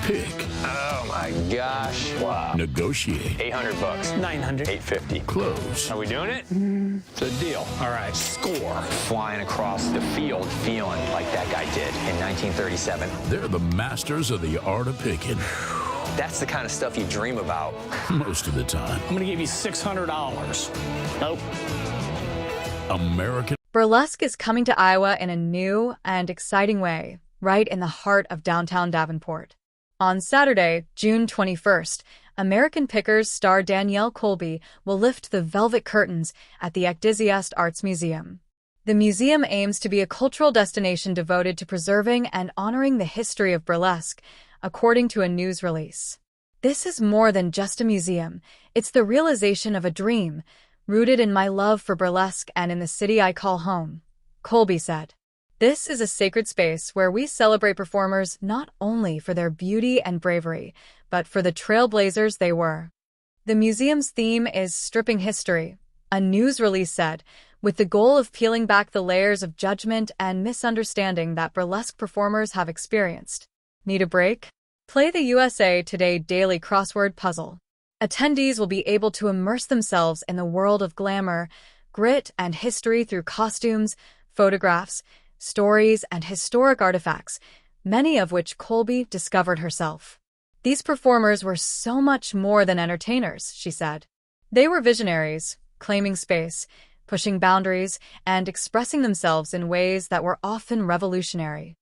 pick. Oh my gosh. Wow. Negotiate. 800 bucks. 900. 850. Close. Are we doing it? It's a deal. All right, score. Flying across the field feeling like that guy did in 1937. They're the masters of the art of picking. That's the kind of stuff you dream about. Most of the time. I'm gonna give you $600. Nope. American. Burlesque is coming to Iowa in a new and exciting way, right in the heart of downtown Davenport. On Saturday, June 21st, American Pickers star Danielle Colby will lift the velvet curtains at the Enthusiast Arts Museum. The museum aims to be a cultural destination devoted to preserving and honoring the history of burlesque, according to a news release. This is more than just a museum. It's the realization of a dream, rooted in my love for burlesque and in the city I call home, Colby said. This is a sacred space where we celebrate performers not only for their beauty and bravery, but for the trailblazers they were. The museum's theme is Stripping History, a news release said, with the goal of peeling back the layers of judgment and misunderstanding that burlesque performers have experienced. Need a break? Play the USA Today Daily Crossword Puzzle. Attendees will be able to immerse themselves in the world of glamour, grit, and history through costumes, photographs, stories, and historic artifacts, many of which Colby discovered herself. These performers were so much more than entertainers, she said. They were visionaries, claiming space, pushing boundaries, and expressing themselves in ways that were often revolutionary.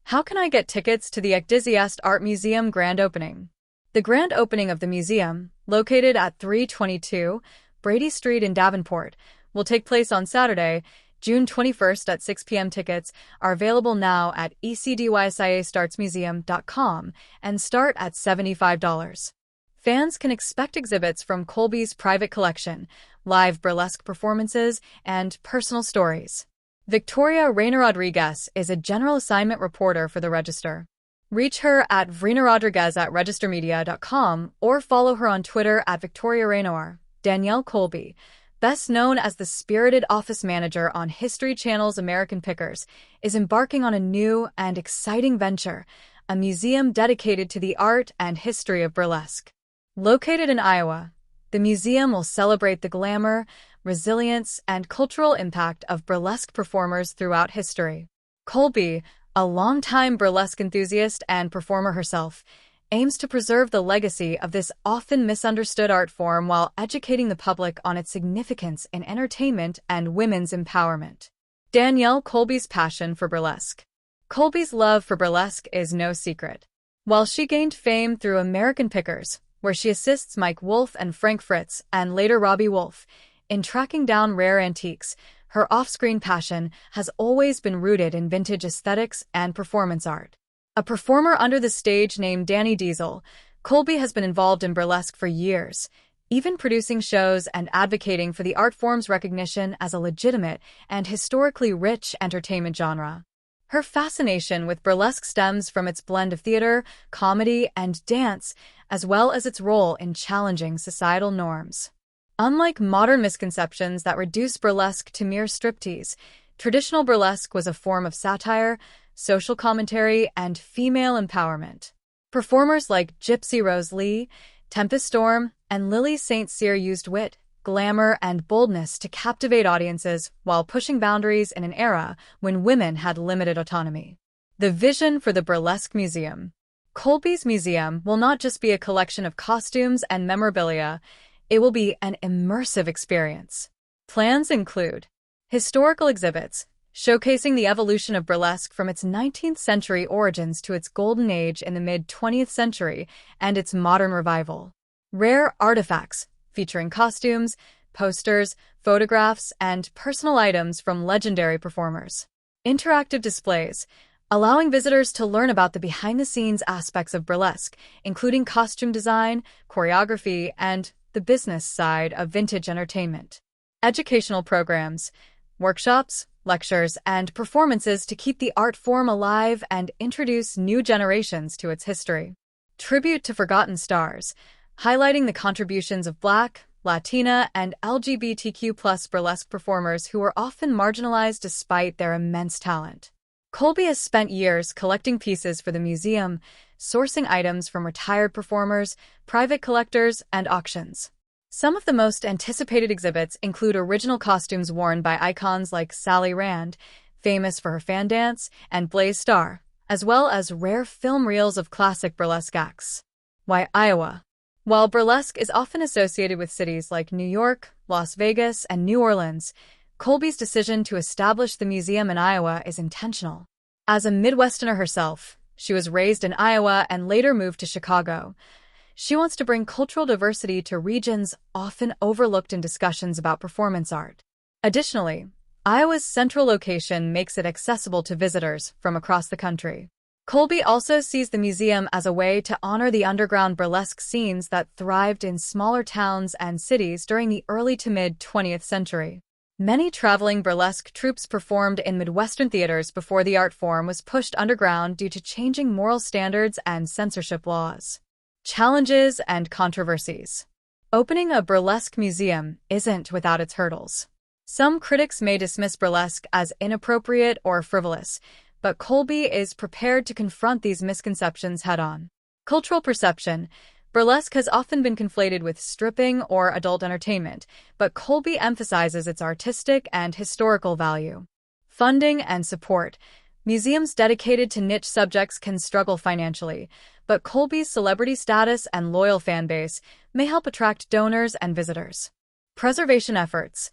How can I get tickets to the Enthusiast Art Museum grand opening? The grand opening of the museum, located at 322 Brady Street in Davenport, will take place on Saturday, June 21st at 6 p.m. Tickets are available now at ecdysiastartsmuseum.com and start at $75. Fans can expect exhibits from Colby's private collection, live burlesque performances, and personal stories. Victoria Reyna Rodriguez is a general assignment reporter for the Register. Reach her at vrinarodriguez@registermedia.com or follow her on Twitter at Victoria Reynor. Danielle Colby, best known as the spirited office manager on History Channel's American Pickers, is embarking on a new and exciting venture, a museum dedicated to the art and history of burlesque. Located in Iowa, the museum will celebrate the glamour, resilience, and cultural impact of burlesque performers throughout history. Colby, a longtime burlesque enthusiast and performer herself, aims to preserve the legacy of this often misunderstood art form while educating the public on its significance in entertainment and women's empowerment. Danielle Colby's passion for burlesque. Colby's love for burlesque is no secret. While she gained fame through American Pickers, where she assists Mike Wolfe and Frank Fritz, and later Robbie Wolfe, in tracking down rare antiques, her off-screen passion has always been rooted in vintage aesthetics and performance art. A performer under the stage name Danny Diesel, Colby has been involved in burlesque for years, even producing shows and advocating for the art form's recognition as a legitimate and historically rich entertainment genre. Her fascination with burlesque stems from its blend of theater, comedy, and dance, as well as its role in challenging societal norms. Unlike modern misconceptions that reduce burlesque to mere striptease, traditional burlesque was a form of satire, social commentary, and female empowerment. Performers like Gypsy Rose Lee, Tempest Storm, and Lily St. Cyr used wit, glamour, and boldness to captivate audiences while pushing boundaries in an era when women had limited autonomy. The vision for the Burlesque Museum. Colby's museum will not just be a collection of costumes and memorabilia, it will be an immersive experience. Plans include historical exhibits, showcasing the evolution of burlesque from its 19th century origins to its golden age in the mid-20th century and its modern revival. Rare artifacts, featuring costumes, posters, photographs, and personal items from legendary performers. Interactive displays, allowing visitors to learn about the behind-the-scenes aspects of burlesque, including costume design, choreography, and the business side of vintage entertainment. Educational programs, workshops, lectures, and performances to keep the art form alive and introduce new generations to its history. Tribute to forgotten stars, highlighting the contributions of Black, Latina, and LGBTQ+ burlesque performers who were often marginalized despite their immense talent. Colby has spent years collecting pieces for the museum, sourcing items from retired performers, private collectors, and auctions. Some of the most anticipated exhibits include original costumes worn by icons like Sally Rand, famous for her fan dance, and Blaze Starr, as well as rare film reels of classic burlesque acts. Why Iowa? While burlesque is often associated with cities like New York, Las Vegas, and New Orleans, Colby's decision to establish the museum in Iowa is intentional. As a Midwesterner herself, she was raised in Iowa and later moved to Chicago. She wants to bring cultural diversity to regions often overlooked in discussions about performance art. Additionally, Iowa's central location makes it accessible to visitors from across the country. Colby also sees the museum as a way to honor the underground burlesque scenes that thrived in smaller towns and cities during the early to mid-20th century. Many traveling burlesque troupes performed in Midwestern theaters before the art form was pushed underground due to changing moral standards and censorship laws. Challenges and controversies. Opening a burlesque museum isn't without its hurdles. Some critics may dismiss burlesque as inappropriate or frivolous, but Colby is prepared to confront these misconceptions head-on. Cultural perception. Burlesque has often been conflated with stripping or adult entertainment, but Colby emphasizes its artistic and historical value. Funding and support. Museums dedicated to niche subjects can struggle financially, but Colby's celebrity status and loyal fan base may help attract donors and visitors. Preservation efforts.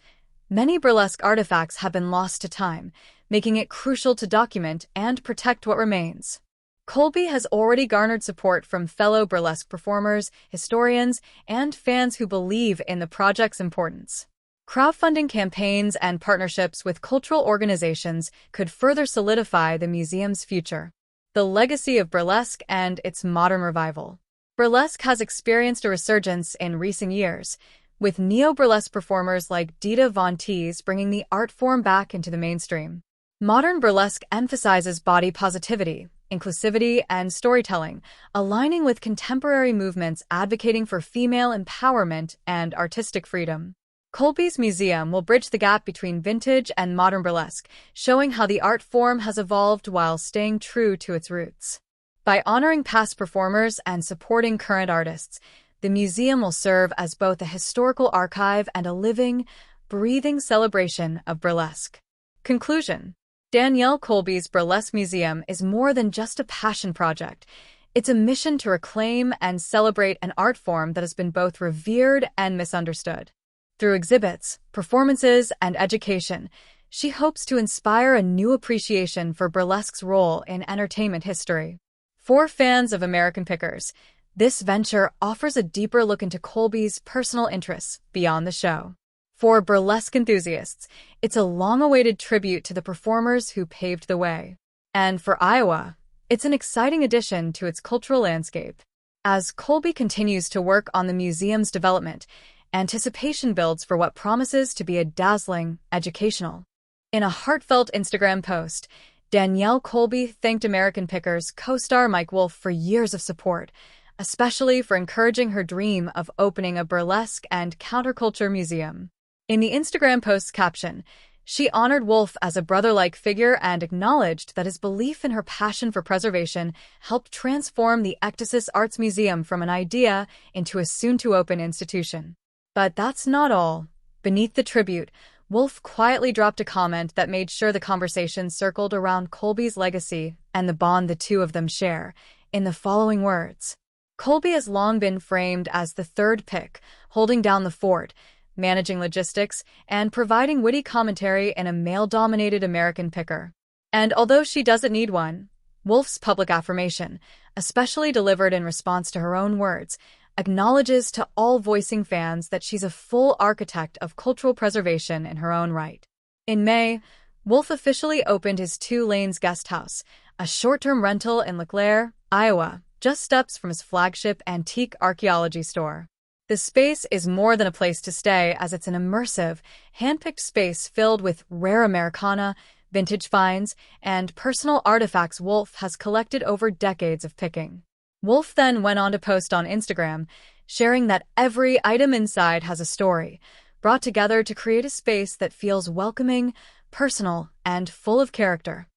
Many burlesque artifacts have been lost to time, making it crucial to document and protect what remains. Colby has already garnered support from fellow burlesque performers, historians, and fans who believe in the project's importance. Crowdfunding campaigns and partnerships with cultural organizations could further solidify the museum's future. The legacy of burlesque and its modern revival. Burlesque has experienced a resurgence in recent years, with neo-burlesque performers like Dita Von Teese bringing the art form back into the mainstream. Modern burlesque emphasizes body positivity, inclusivity, and storytelling, aligning with contemporary movements advocating for female empowerment and artistic freedom. Colby's museum will bridge the gap between vintage and modern burlesque, showing how the art form has evolved while staying true to its roots. By honoring past performers and supporting current artists, the museum will serve as both a historical archive and a living, breathing celebration of burlesque. Conclusion. Danielle Colby's Burlesque Museum is more than just a passion project. It's a mission to reclaim and celebrate an art form that has been both revered and misunderstood. Through exhibits, performances, and education, she hopes to inspire a new appreciation for burlesque's role in entertainment history. For fans of American Pickers, this venture offers a deeper look into Colby's personal interests beyond the show. For burlesque enthusiasts, it's a long-awaited tribute to the performers who paved the way. And for Iowa, it's an exciting addition to its cultural landscape. As Colby continues to work on the museum's development, anticipation builds for what promises to be a dazzling, educational. In a heartfelt Instagram post, Danielle Colby thanked American Pickers co-star Mike Wolfe for years of support, especially for encouraging her dream of opening a burlesque and counterculture museum. In the Instagram post's caption, she honored Wolfe as a brother-like figure and acknowledged that his belief in her passion for preservation helped transform the Ectasis Arts Museum from an idea into a soon-to-open institution. But that's not all. Beneath the tribute, Wolfe quietly dropped a comment that made sure the conversation circled around Colby's legacy and the bond the two of them share, in the following words. Colby has long been framed as the third pick, holding down the fort, managing logistics, and providing witty commentary in a male-dominated American picker. And although she doesn't need one, Wolfe's public affirmation, especially delivered in response to her own words, acknowledges to all voicing fans that she's a full architect of cultural preservation in her own right. In May, Wolfe officially opened his 2 Lanes Guest House, a short-term rental in LeClaire, Iowa, just steps from his flagship antique archaeology store. The space is more than a place to stay, as it's an immersive, hand-picked space filled with rare Americana, vintage finds, and personal artifacts Wolfe has collected over decades of picking. Wolfe then went on to post on Instagram, sharing that every item inside has a story, brought together to create a space that feels welcoming, personal, and full of character.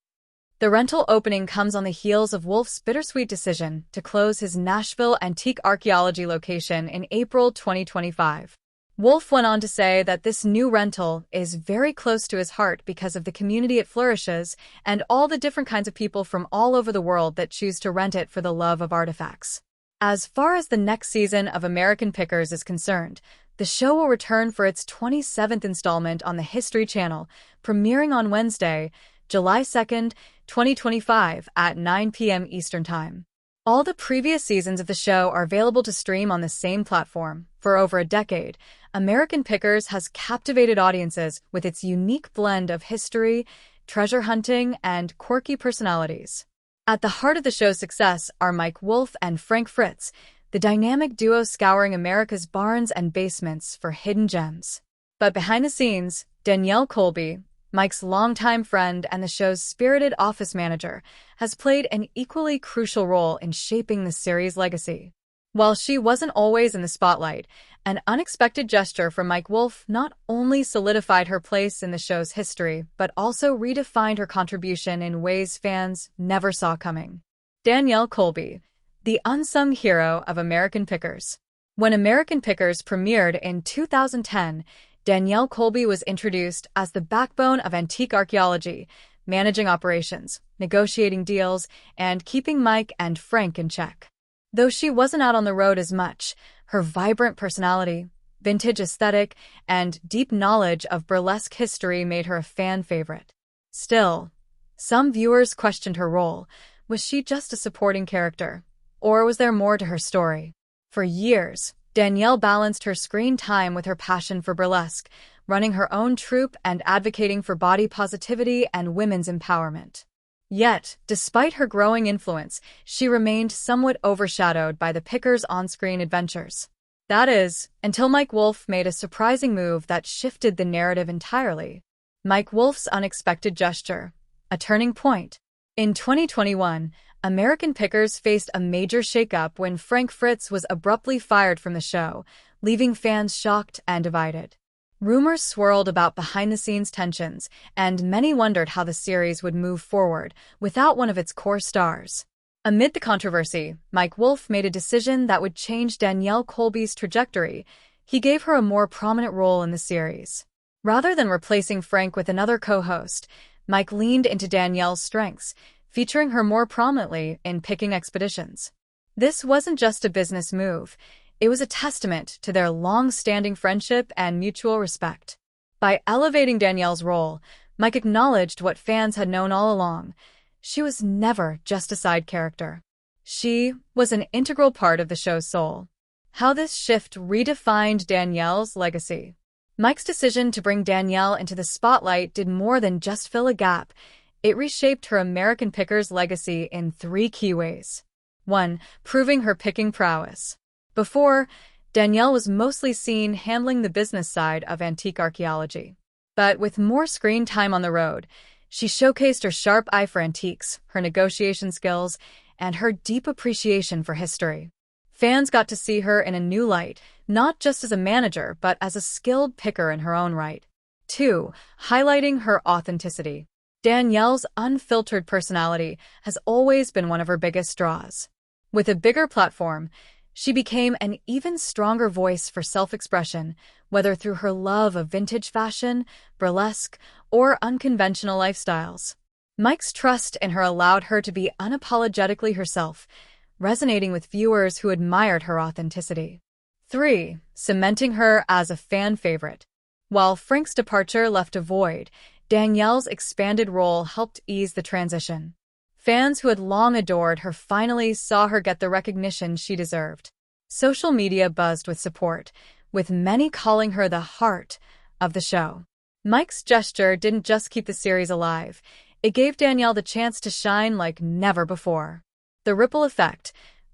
The rental opening comes on the heels of Wolfe's bittersweet decision to close his Nashville antique archaeology location in April 2025. Wolfe went on to say that this new rental is very close to his heart because of the community it flourishes and all the different kinds of people from all over the world that choose to rent it for the love of artifacts. As far as the next season of American Pickers is concerned, the show will return for its 27th installment on the History Channel, premiering on Wednesday, July 2nd, 2025 at 9 p.m. Eastern Time. All the previous seasons of the show are available to stream on the same platform. For over a decade, American Pickers has captivated audiences with its unique blend of history, treasure hunting, and quirky personalities. At the heart of the show's success are Mike Wolfe and Frank Fritz, the dynamic duo scouring America's barns and basements for hidden gems. But behind the scenes, Danielle, Colby, Mike's longtime friend and the show's spirited office manager, has played an equally crucial role in shaping the series' legacy. While she wasn't always in the spotlight, an unexpected gesture from Mike Wolfe not only solidified her place in the show's history, but also redefined her contribution in ways fans never saw coming. Danielle, Colby, the unsung hero of American Pickers. When American Pickers premiered in 2010, Danielle Colby was introduced as the backbone of antique archaeology, managing operations, negotiating deals, and keeping Mike and Frank in check. Though she wasn't out on the road as much, her vibrant personality, vintage aesthetic, and deep knowledge of burlesque history made her a fan favorite. Still, some viewers questioned her role. Was she just a supporting character? Or was there more to her story? For years, Danielle balanced her screen time with her passion for burlesque, running her own troupe and advocating for body positivity and women's empowerment. Yet, despite her growing influence, she remained somewhat overshadowed by the Pickers' on-screen adventures. That is, until Mike Wolfe made a surprising move that shifted the narrative entirely. Mike Wolfe's unexpected gesture, a turning point. In 2021, American Pickers faced a major shakeup when Frank Fritz was abruptly fired from the show, leaving fans shocked and divided. Rumors swirled about behind-the-scenes tensions, and many wondered how the series would move forward without one of its core stars. Amid the controversy, Mike Wolfe made a decision that would change Danielle Colby's trajectory. He gave her a more prominent role in the series. Rather than replacing Frank with another co-host, Mike leaned into Danielle's strengths, featuring her more prominently in picking expeditions. This wasn't just a business move. It was a testament to their long-standing friendship and mutual respect. By elevating Danielle's role, Mike acknowledged what fans had known all along. She was never just a side character. She was an integral part of the show's soul. How this shift redefined Danielle's legacy. Mike's decision to bring Danielle into the spotlight did more than just fill a gap. It reshaped her American Pickers legacy in 3 key ways. 1. Proving her picking prowess. Before, Danielle was mostly seen handling the business side of antique archaeology. But with more screen time on the road, she showcased her sharp eye for antiques, her negotiation skills, and her deep appreciation for history. Fans got to see her in a new light, not just as a manager, but as a skilled picker in her own right. 2. Highlighting her authenticity. Danielle's unfiltered personality has always been one of her biggest draws. With a bigger platform, she became an even stronger voice for self-expression, whether through her love of vintage fashion, burlesque, or unconventional lifestyles. Mike's trust in her allowed her to be unapologetically herself, resonating with viewers who admired her authenticity. 3. Cementing her as a fan favorite. While Frank's departure left a void, Danielle's expanded role helped ease the transition. Fans who had long adored her finally saw her get the recognition she deserved. Social media buzzed with support, with many calling her the heart of the show. Mike's gesture didn't just keep the series alive, it gave Danielle the chance to shine like never before. The ripple effect.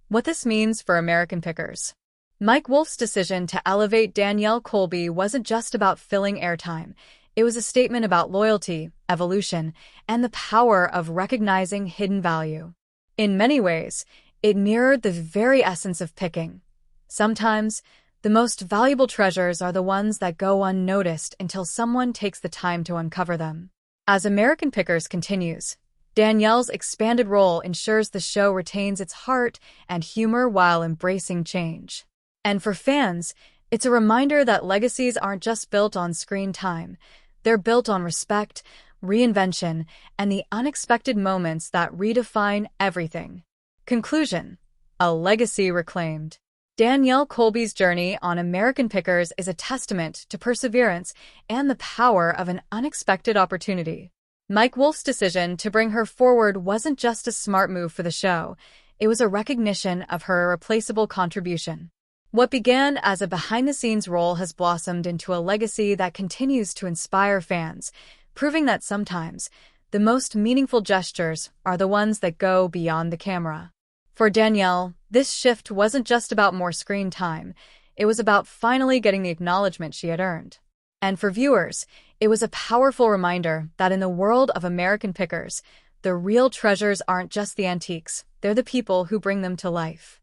What this means for American Pickers. Mike Wolfe's decision to elevate Danielle Colby wasn't just about filling airtime. It was a statement about loyalty, evolution, and the power of recognizing hidden value. In many ways, it mirrored the very essence of picking. Sometimes, the most valuable treasures are the ones that go unnoticed until someone takes the time to uncover them. As American Pickers continues, Danielle's expanded role ensures the show retains its heart and humor while embracing change. And for fans, it's a reminder that legacies aren't just built on screen time. They're built on respect, reinvention, and the unexpected moments that redefine everything. Conclusion: a legacy reclaimed. Danielle Colby's journey on American Pickers is a testament to perseverance and the power of an unexpected opportunity. Mike Wolfe's decision to bring her forward wasn't just a smart move for the show, it was a recognition of her irreplaceable contribution. What began as a behind-the-scenes role has blossomed into a legacy that continues to inspire fans, proving that sometimes the most meaningful gestures are the ones that go beyond the camera. For Danielle, this shift wasn't just about more screen time, it was about finally getting the acknowledgement she had earned. And for viewers, it was a powerful reminder that in the world of American Pickers, the real treasures aren't just the antiques, they're the people who bring them to life.